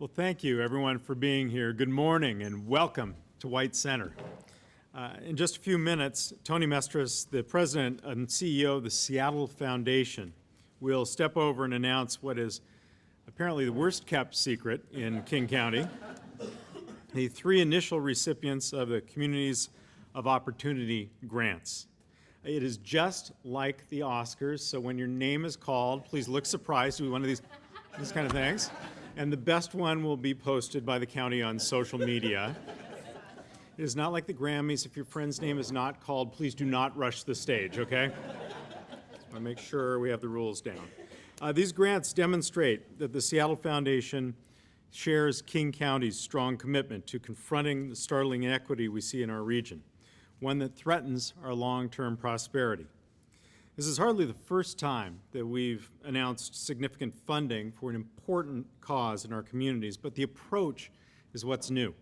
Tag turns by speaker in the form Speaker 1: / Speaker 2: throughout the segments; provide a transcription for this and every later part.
Speaker 1: Well, thank you, everyone, for being here. Good morning and welcome to White Center. In just a few minutes, Tony Mestris, the president and CEO of the Seattle Foundation, will step over and announce what is apparently the worst-kept secret in King County, the three initial recipients of the Communities of Opportunity grants. It is just like the Oscars, so when your name is called, please look surprised. Do one of these kind of things. And the best one will be posted by the county on social media. It is not like the Grammys. If your friend's name is not called, please do not rush the stage, okay? I want to make sure we have the rules down. These grants demonstrate that the Seattle Foundation shares King County's strong commitment to confronting the startling inequity we see in our region, one that threatens our long-term prosperity. This is hardly the first time that we've announced significant funding for an important cause in our communities, but the approach is what's new.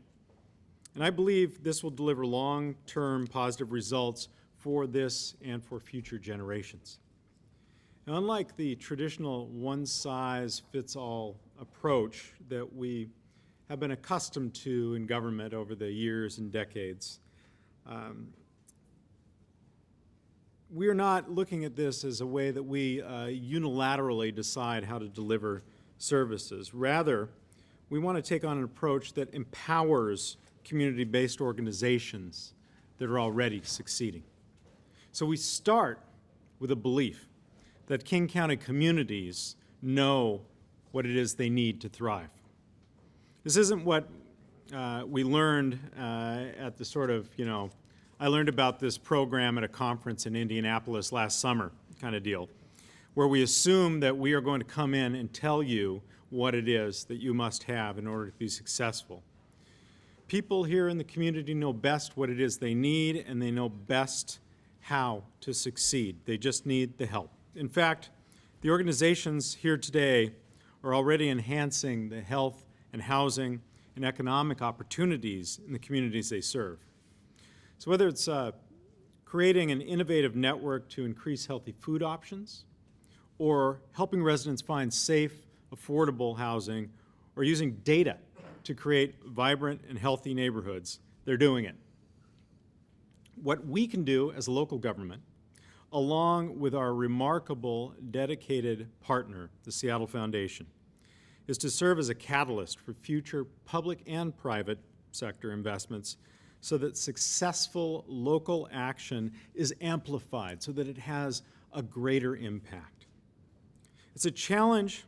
Speaker 1: And I believe this will deliver long-term positive results for this and for future generations. Now, unlike the traditional one-size-fits-all approach that we have been accustomed to in government over the years and decades, we are not looking at this as a way that we unilaterally decide how to deliver services. Rather, we want to take on an approach that empowers community-based organizations that are already succeeding. So we start with a belief that King County communities know what it is they need to thrive. This isn't what we learned at the sort of, I learned about this program at a conference in Indianapolis last summer kind of deal, where we assume that we are going to come in and tell you what it is that you must have in order to be successful. People here in the community know best what it is they need, and they know best how to succeed. They just need the help. In fact, the organizations here today are already enhancing the health and housing and economic opportunities in the communities they serve. So whether it's creating an innovative network to increase healthy food options, or helping residents find safe, affordable housing, or using data to create vibrant and healthy neighborhoods, they're doing it. What we can do as a local government, along with our remarkable, dedicated partner, the Seattle Foundation, is to serve as a catalyst for future public and private sector investments so that successful local action is amplified, so that it has a greater impact. It's a challenge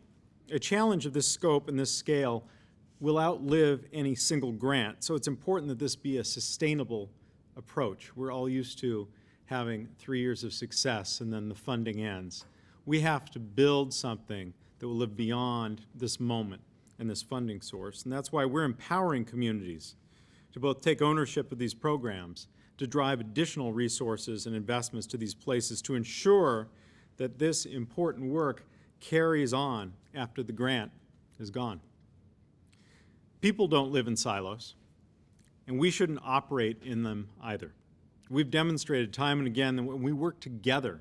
Speaker 1: of this scope and this scale will outlive any single grant, so it's important that this be a sustainable approach. We're all used to having 3 years of success and then the funding ends. We have to build something that will live beyond this moment and this funding source, and that's why we're empowering communities to both take ownership of these programs, to drive additional resources and investments to these places to ensure that this important work carries on after the grant is gone. People don't live in silos, and we shouldn't operate in them either. We've demonstrated time and again that when we work together,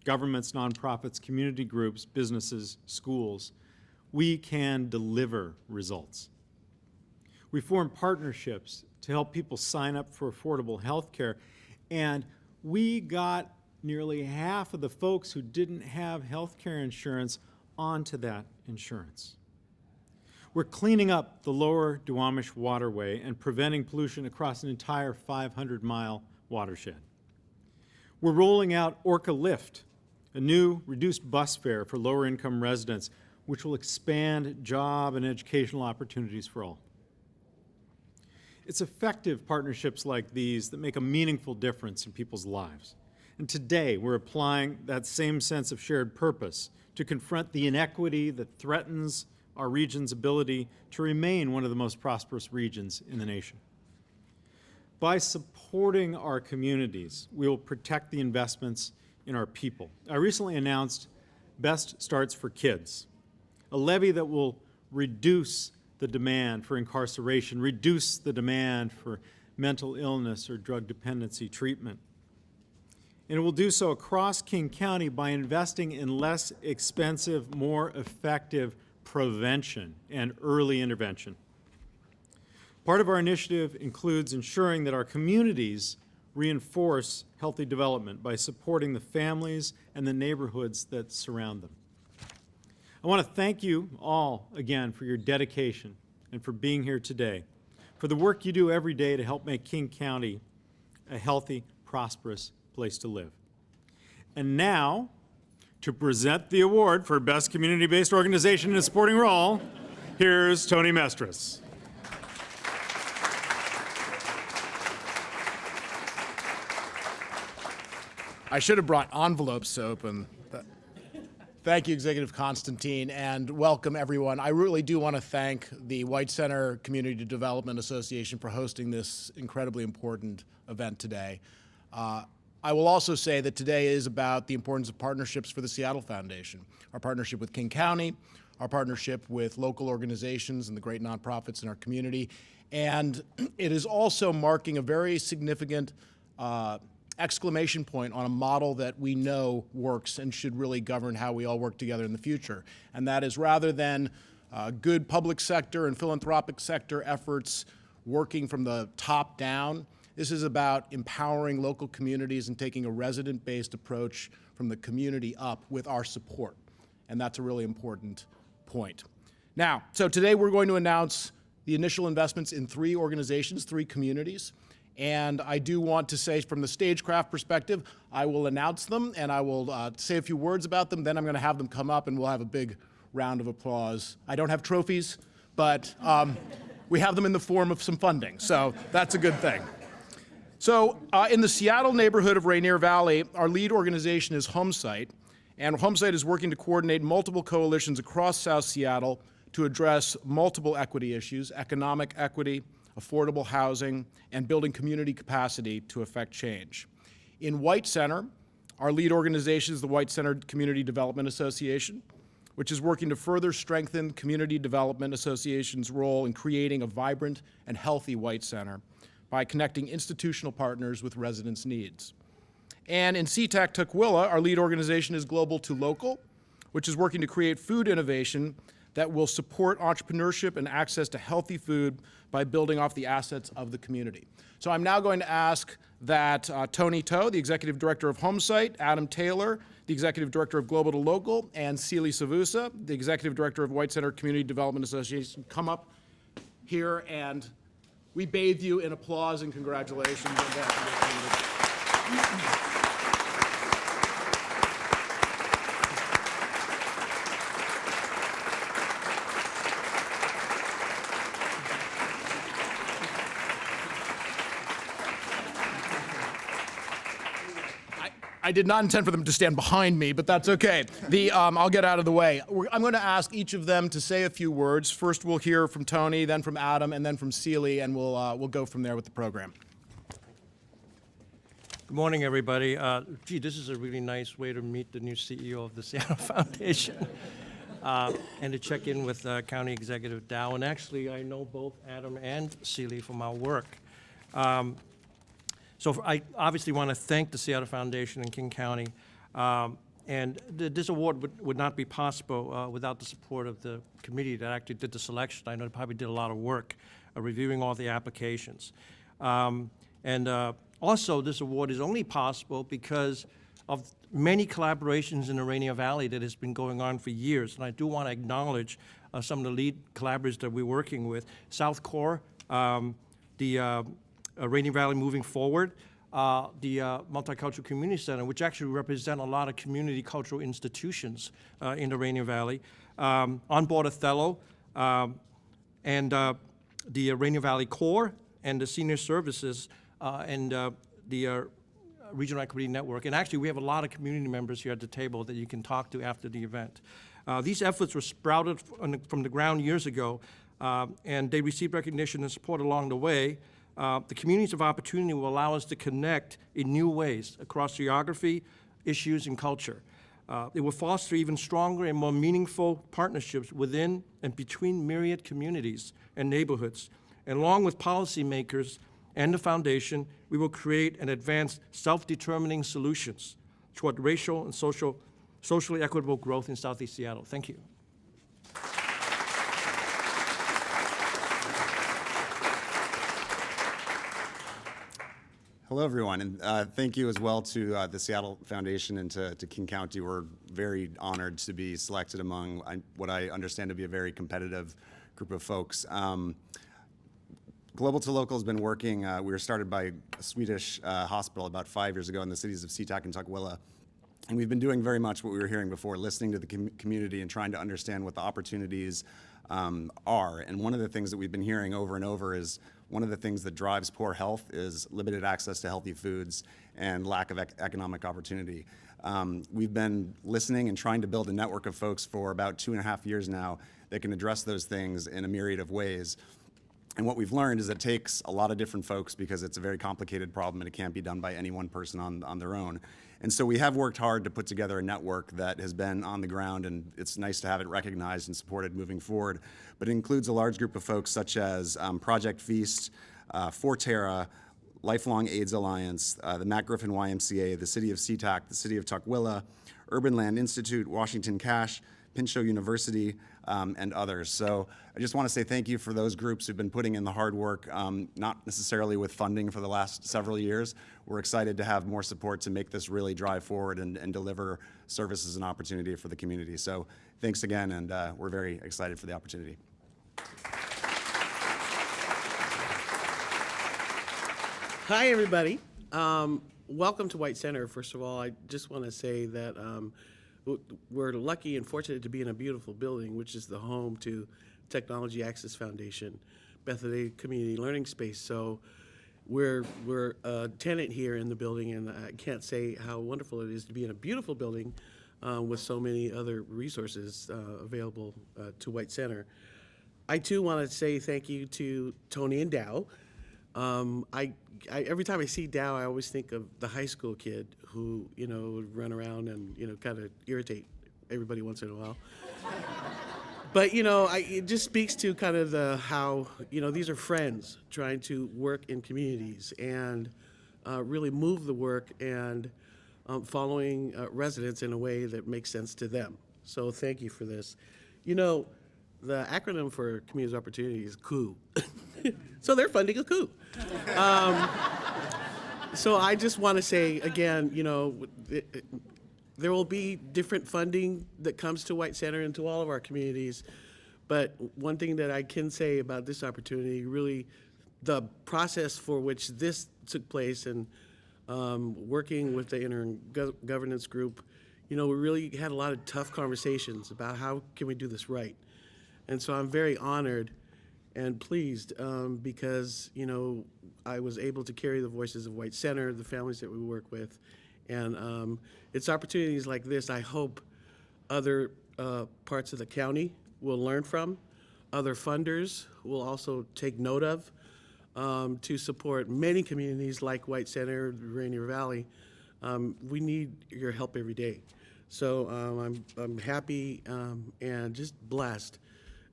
Speaker 1: governments, nonprofits, community groups, businesses, schools, we can deliver results. We form partnerships to help people sign up for affordable health care, and we got nearly half of the folks who didn't have health care insurance onto that insurance. We're cleaning up the lower Duwamish waterway and preventing pollution across an entire 500-mile watershed. We're rolling out Orca Lift, a new reduced bus fare for lower-income residents, which will expand job and educational opportunities for all. It's effective partnerships like these that make a meaningful difference in people's lives. And today, we're applying that same sense of shared purpose to confront the inequity that threatens our region's ability to remain one of the most prosperous regions in the nation. By supporting our communities, we will protect the investments in our people. I recently announced Best Starts for Kids, a levy that will reduce the demand for incarceration, reduce the demand for mental illness or drug dependency treatment. And it will do so across King County by investing in less expensive, more effective prevention and early intervention. Part of our initiative includes ensuring that our communities reinforce healthy development by supporting the families and the neighborhoods that surround them. I want to thank you all again for your dedication and for being here today, for the work you do every day to help make King County a healthy, prosperous place to live. And now, to present the award for Best Community-Based Organization in a Supporting Role, here's Tony Mestris.
Speaker 2: I should have brought envelopes to open. Thank you, Executive Constantine, and welcome everyone. I really do want to thank the White Center Community Development Association for hosting this incredibly important event today. I will also say that today is about the importance of partnerships for the Seattle Foundation, our partnership with King County, our partnership with local organizations and the great nonprofits in our community, and it is also marking a very significant exclamation point on a model that we know works and should really govern how we all work together in the future. And that is, rather than good public sector and philanthropic sector efforts working from the top down, this is about empowering local communities and taking a resident-based approach from the community up with our support. And that's a really important point. Now, so today we're going to announce the initial investments in 3 organizations, 3 communities. And I do want to say, from the stagecraft perspective, I will announce them and I will say a few words about them. Then I'm going to have them come up and we'll have a big round of applause. I don't have trophies, but we have them in the form of some funding, so that's a good thing. So in the Seattle neighborhood of Rainier Valley, our lead organization is Homesite, and Homesite is working to coordinate multiple coalitions across South Seattle to address multiple equity issues: economic equity, affordable housing, and building community capacity to affect change. In White Center, our lead organization is the White Center Community Development Association, which is working to further strengthen Community Development Association's role in creating a vibrant and healthy White Center by connecting institutional partners with residents' needs. And in SeaTac Tukwila, our lead organization is Global to Local, which is working to create food innovation that will support entrepreneurship and access to healthy food by building off the assets of the community. So I'm now going to ask that Tony Toe, the Executive Director of Homesite, Adam Taylor, the Executive Director of Global to Local, and Seeley Savusa, the Executive Director of White Center Community Development Association, come up here, and we bathe you in applause and congratulations on that. I did not intend for them to stand behind me, but that's okay. I'll get out of the way. I'm going to ask each of them to say a few words. First, we'll hear from Tony, then from Adam, and then from Seeley, and we'll go from there with the program.
Speaker 3: Good morning, everybody. Gee, this is a really nice way to meet the new CEO of the Seattle Foundation, and to check in with County Executive Dow. And actually, I know both Adam and Seeley from our work. So I obviously want to thank the Seattle Foundation and King County. And this award would not be possible without the support of the committee that actually did the selection. I know they probably did a lot of work reviewing all the applications. Also, this award is only possible because of many collaborations in the Rainier Valley that has been going on for years. And I do want to acknowledge some of the lead collaborators that we're working with. South Core, Rainier Valley Moving Forward, the Multicultural Community Center, which actually represent a lot of community cultural institutions in the Rainier Valley, On Board Othello, and the Rainier Valley Core, and the Senior Services, and the Regional Equity Network. And actually, we have a lot of community members here at the table that you can talk to after the event. These efforts were sprouted from the ground years ago, and they received recognition and support along the way. The communities of opportunity will allow us to connect in new ways across geography, issues, and culture. It will foster even stronger and more meaningful partnerships within and between myriad communities and neighborhoods. And along with policymakers and the foundation, we will create and advance self-determining solutions toward racial and socially equitable growth in Southeast Seattle. Thank you.
Speaker 4: Hello, everyone, and thank you as well to the Seattle Foundation and to King County. We're very honored to be selected among what I understand to be a very competitive group of folks. Global to Local has been working. We were started by a Swedish hospital about 5 years ago in the cities of SeaTac and Tukwila. And we've been doing very much what we were hearing before, listening to the community and trying to understand what the opportunities are. And one of the things that we've been hearing over and over is one of the things that drives poor health is limited access to healthy foods and lack of economic opportunity. We've been listening and trying to build a network of folks for about 2.5 years now that can address those things in a myriad of ways. And what we've learned is it takes a lot of different folks because it's a very complicated problem and it can't be done by any one person on their own. And so we have worked hard to put together a network that has been on the ground, and it's nice to have it recognized and supported moving forward. But it includes a large group of folks such as Project Feast, Forterra, Lifelong AIDS Alliance, the Matt Griffin YMCA, the City of SeaTac, the City of Tukwila, Urban Land Institute, Washington Cash, Pinchot University, and others. So I just want to say thank you for those groups who've been putting in the hard work, not necessarily with funding for the last several years. We're excited to have more support to make this really drive forward and deliver services and opportunity for the community. So thanks again, and we're very excited for the opportunity.
Speaker 5: Hi, everybody. Welcome to White Center. First of all, I just want to say that we're lucky and fortunate to be in a beautiful building, which is the home to Technology Access Foundation, Bethany Community Learning Space. So we're a tenant here in the building, and I can't say how wonderful it is to be in a beautiful building with so many other resources available to White Center. I too want to say thank you to Tony and Dow. Every time I see Dow, I always think of the high school kid who, would run around and, kind of irritate everybody once in a while. But, it just speaks to kind of how, these are friends trying to work in communities and really move the work and following residents in a way that makes sense to them. So thank you for this. The acronym for Community Opportunity is COO. So they're funding a coup. So I just want to say, again, there will be different funding that comes to White Center and to all of our communities. But one thing that I can say about this opportunity, really the process for which this took place and working with the intergovernance group, we really had a lot of tough conversations about how can we do this right. And so I'm very honored and pleased because, I was able to carry the voices of White Center, the families that we work with. And it's opportunities like this I hope other parts of the county will learn from, other funders will also take note of to support many communities like White Center, Rainier Valley. We need your help every day. So I'm happy and just blessed.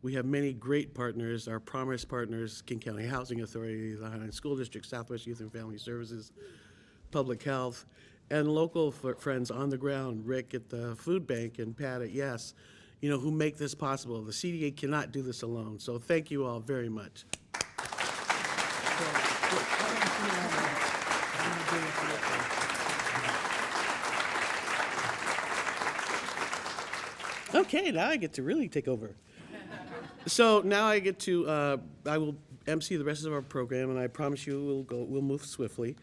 Speaker 5: We have many great partners, our Promise partners, King County Housing Authority, the Highland School District, Southwest Youth and Family Services, Public Health, and local friends on the ground, Rick at the food bank and Pat at Yes, who make this possible. The CDA cannot do this alone. So thank you all very much. Okay, now I get to really take over. So now I get to, I will MC the rest of our program, and I promise you we'll move swiftly.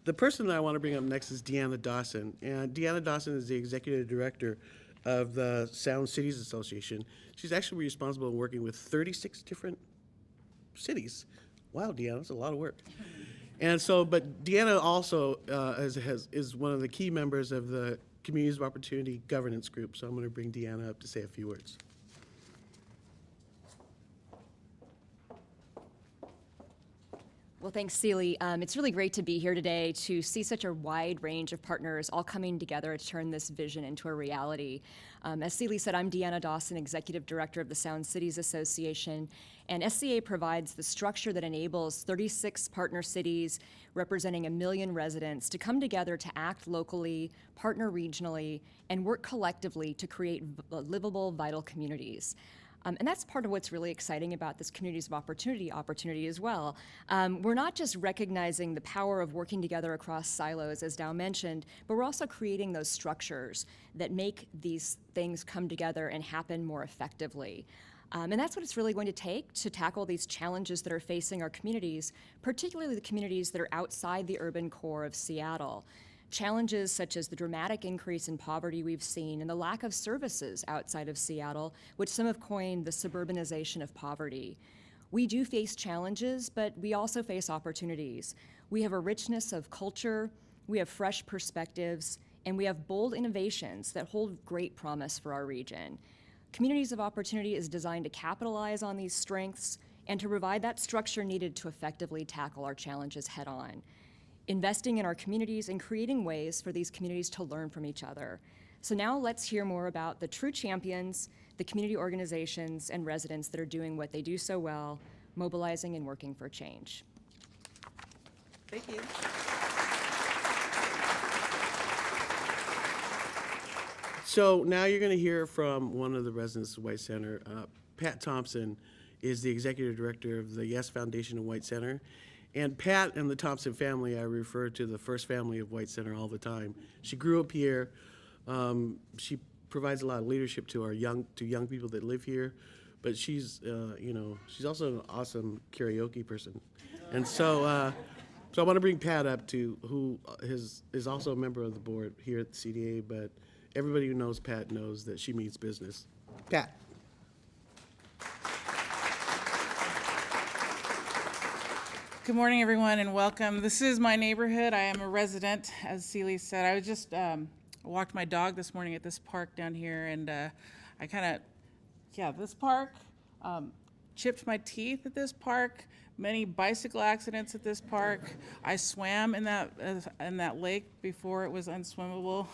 Speaker 5: The person that I want to bring up next is Deanna Dawson. And Deanna Dawson is the executive director of the Sound Cities Association. She's actually responsible for working with 36 different cities. Wow, Deanna, that's a lot of work. And so, but Deanna also is one of the key members of the Communities of Opportunity Governance Group. So I'm going to bring Deanna up to say a few words.
Speaker 6: Well, thanks, Seeley. It's really great to be here today to see such a wide range of partners all coming together to turn this vision into a reality. As Seeley said, I'm Deanna Dawson, Executive Director of the Sound Cities Association, and SCA provides the structure that enables 36 partner cities representing 1 million residents to come together to act locally, partner regionally, and work collectively to create livable, vital communities. And that's part of what's really exciting about this Communities of Opportunity as well. We're not just recognizing the power of working together across silos, as Dow mentioned, but we're also creating those structures that make these things come together and happen more effectively. And that's what it's really going to take to tackle these challenges that are facing our communities, particularly the communities that are outside the urban core of Seattle. Challenges such as the dramatic increase in poverty we've seen and the lack of services outside of Seattle, which some have coined the suburbanization of poverty. We do face challenges, but we also face opportunities. We have a richness of culture, we have fresh perspectives, and we have bold innovations that hold great promise for our region. Communities of Opportunity is designed to capitalize on these strengths and to provide that structure needed to effectively tackle our challenges head on, investing in our communities and creating ways for these communities to learn from each other. So now let's hear more about the true champions, the community organizations and residents that are doing what they do so well, mobilizing and working for change.
Speaker 7: Thank you.
Speaker 5: So now you're going to hear from one of the residents of White Center. Pat Thompson is the executive director of the Yes Foundation of White Center. And Pat and the Thompson family, I refer to the first family of White Center all the time. She grew up here. She provides a lot of leadership to our young people that live here. But she's she's also an awesome karaoke person. And so I want to bring Pat up who is also a member of the board here at the CDA. But everybody who knows Pat knows that she means business. Pat.
Speaker 7: Good morning, everyone, and welcome. This is my neighborhood. I am a resident, as Seeley said. I was just walked my dog this morning at this park down here, and I kind of, this park, chipped my teeth at this park, many bicycle accidents at this park. I swam in that lake before it was unswimmable.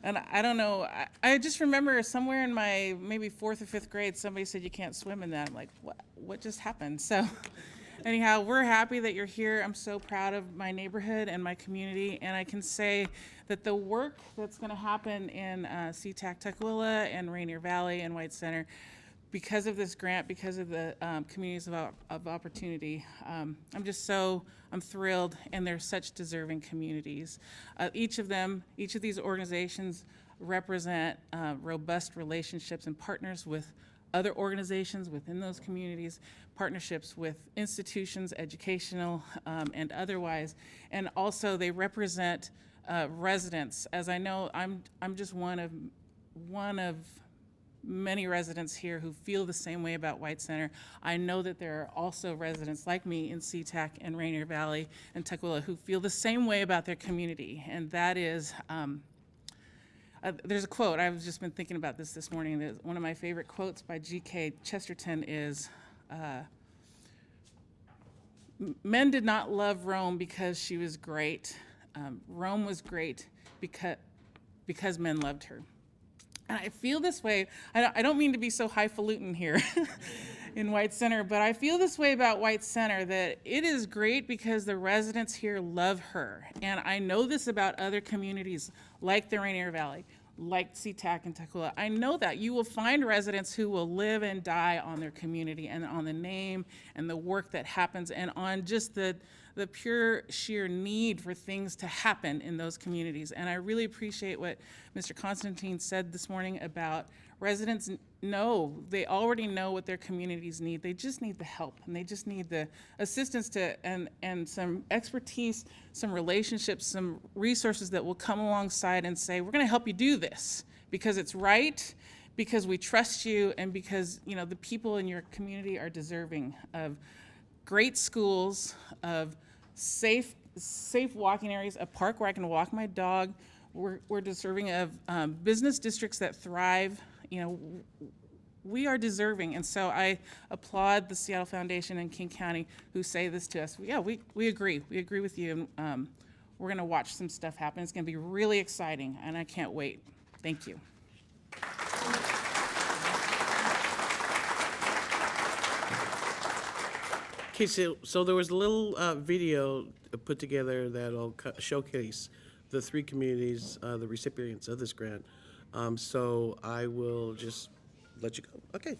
Speaker 7: And I don't know, I just remember somewhere in my maybe 4th or 5th grade, somebody said you can't swim in that. I'm like, what just happened? So anyhow, we're happy that you're here. I'm so proud of my neighborhood and my community, and I can say that the work that's going to happen in SeaTac Tukwila and Rainier Valley and White Center, because of this grant, because of the Communities of Opportunity, I'm thrilled, and they're such deserving communities. Each of these organizations represent robust relationships and partners with other organizations within those communities, partnerships with institutions, educational and otherwise, and also they represent residents. As I know, I'm just one of many residents here who feel the same way about White Center. I know that there are also residents like me in SeaTac and Rainier Valley and Tukwila who feel the same way about their community, and that is there's a quote, I've just been thinking about this morning. One of my favorite quotes by G.K. Chesterton is, men did not love Rome because she was great. Rome was great because men loved her. And I feel this way, I don't mean to be so highfalutin here in White Center, but I feel this way about White Center, that it is great because the residents here love her. And I know this about other communities like the Rainier Valley, like SeaTac and Tukwila. I know that you will find residents who will live and die on their community and on the name and the work that happens and on just the pure sheer need for things to happen in those communities. And I really appreciate what Mr. Constantine said this morning about residents they already know what their communities need. They just need the help, and they just need the assistance and some expertise, some relationships, some resources that will come alongside and say, we're gonna help you do this because it's right, because we trust you, and because the people in your community are deserving of great schools, of safe walking areas, a park where I can walk my dog. We're deserving of business districts that thrive. We are deserving, and so I applaud the Seattle Foundation and King County who say this to us. Yeah, we agree. We agree with you, and we're going to watch some stuff happen. It's going to be really exciting, and I can't wait. Thank you.
Speaker 5: Okay, so there was a little video put together that'll showcase the 3 communities, the recipients of this grant. So I will just let you go. Okay.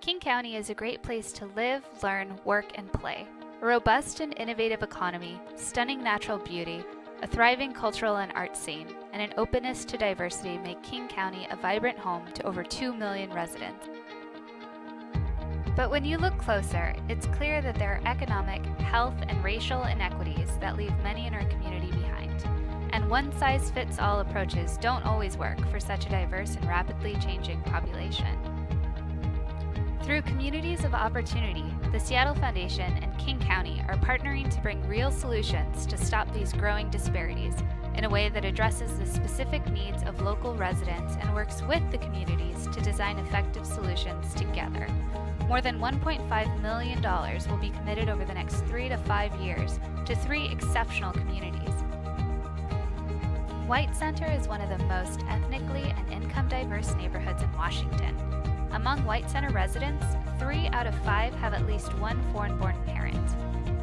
Speaker 8: King County is a great place to live, learn, work, and play. A robust and innovative economy, stunning natural beauty, a thriving cultural and art scene, and an openness to diversity make King County a vibrant home to over 2 million residents. But when you look closer, it's clear that there are economic, health, and racial inequities that leave many in our community behind. And one-size-fits-all approaches don't always work for such a diverse and rapidly changing population. Through Communities of Opportunity, the Seattle Foundation and King County are partnering to bring real solutions to stop these growing disparities in a way that addresses the specific needs of local residents and works with the communities to design effective solutions together. More than $1.5 million will be committed over the next 3 to 5 years to 3 exceptional communities. White Center is one of the most ethnically and income diverse neighborhoods in Washington. Among White Center residents, 3 out of 5 have at least one foreign-born parent.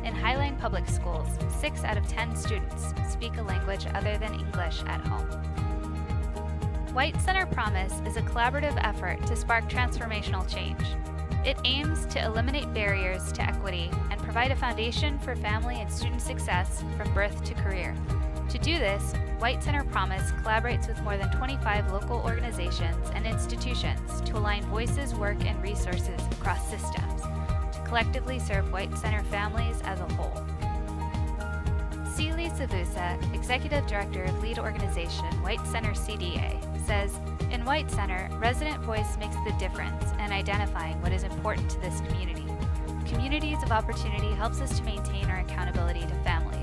Speaker 8: In Highline Public Schools, 6 out of 10 students speak a language other than English at home. White Center Promise is a collaborative effort to spark transformational change. It aims to eliminate barriers to equity and provide a foundation for family and student success from birth to career. To do this, White Center Promise collaborates with more than 25 local organizations and institutions to align voices, work, and resources across systems to collectively serve White Center families as a whole. Seeley Savusa, Executive Director of lead organization White Center CDA, says, "In White Center, resident voice makes the difference in identifying what is important to this community. Communities of Opportunity helps us to maintain our accountability to families,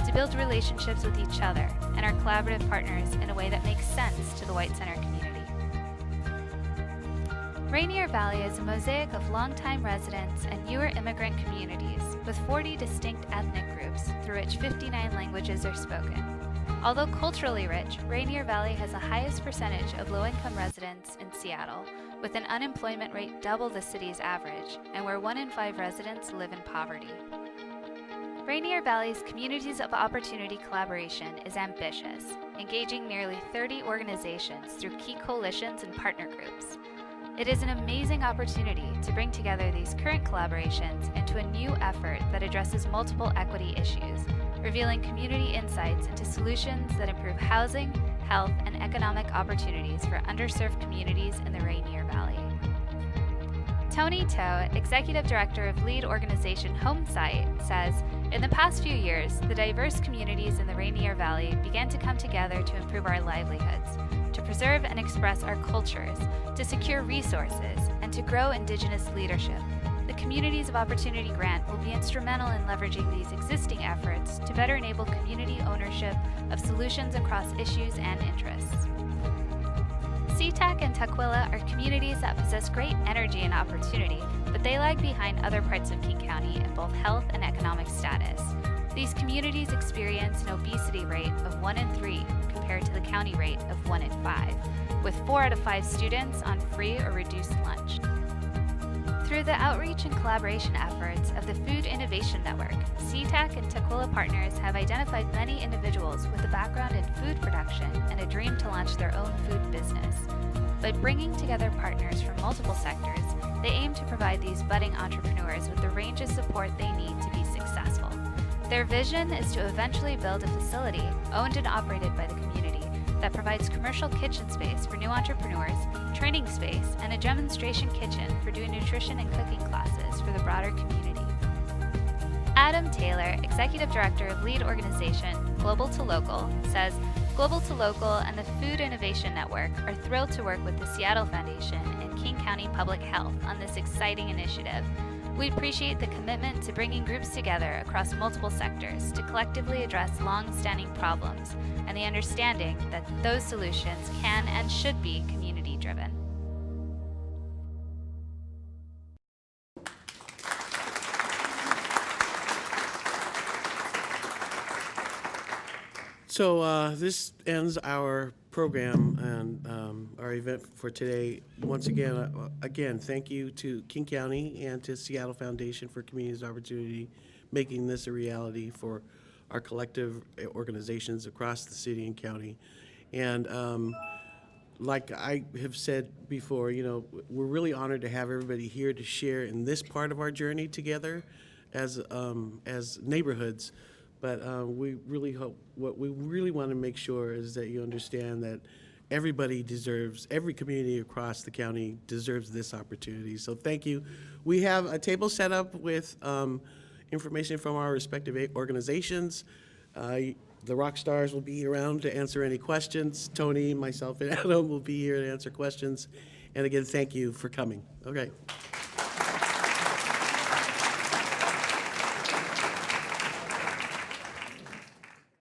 Speaker 8: to build relationships with each other and our collaborative partners in a way that makes sense to the White Center community." Rainier Valley is a mosaic of longtime residents and newer immigrant communities with 40 distinct ethnic groups through which 59 languages are spoken. Although culturally rich, Rainier Valley has the highest percentage of low-income residents in Seattle, with an unemployment rate double the city's average, and where 1 in 5 residents live in poverty. Rainier Valley's Communities of Opportunity collaboration is ambitious, engaging nearly 30 organizations through key coalitions and partner groups. It is an amazing opportunity to bring together these current collaborations into a new effort that addresses multiple equity issues, revealing community insights into solutions that improve housing, health, and economic opportunities for underserved communities in the Rainier Valley. Tony Toe, Executive Director of lead organization Homesite, says, "In the past few years, the diverse communities in the Rainier Valley began to come together to improve our livelihoods, to preserve and express our cultures, to secure resources, and to grow Indigenous leadership. The Communities of Opportunity grant will be instrumental in leveraging these existing efforts to better enable community ownership of solutions across issues and interests." SeaTac and Tukwila are communities that possess great energy and opportunity, but they lag behind other parts of King County in both health and economic status. These communities experience an obesity rate of 1 in 3 compared to the county rate of 1 in 5, with 4 out of 5 students on free or reduced lunch. Through the outreach and collaboration efforts of the Food Innovation Network, SeaTac and Tukwila partners have identified many individuals with a background in food production and a dream to launch their own food business. By bringing together partners from multiple sectors, they aim to provide these budding entrepreneurs with the range of support they need to be successful. Their vision is to eventually build a facility owned and operated by the community that provides commercial kitchen space for new entrepreneurs, training space, and a demonstration kitchen for doing nutrition and cooking classes for the broader community. Adam Taylor, Executive Director of lead organization Global to Local, says, "Global to Local and the Food Innovation Network are thrilled to work with the Seattle Foundation and King County Public Health on this exciting initiative. We appreciate the commitment to bringing groups together across multiple sectors to collectively address long-standing problems and the understanding that those solutions can and should be community-driven."
Speaker 5: So this ends our program and our event for today. Once again, thank you to King County and to Seattle Foundation for Communities Opportunity, making this a reality for our collective organizations across the city and county. And like I have said before, you know, we're really honored to have everybody here to share in this part of our journey together as neighborhoods. But we really hope, what we really want to make sure is that you understand that everybody deserves, every community across the county deserves this opportunity. So thank you. We have a table set up with information from our respective organizations. The rock stars will be around to answer any questions. Tony, myself, and Adam will be here to answer questions. And again, thank you for coming. Okay.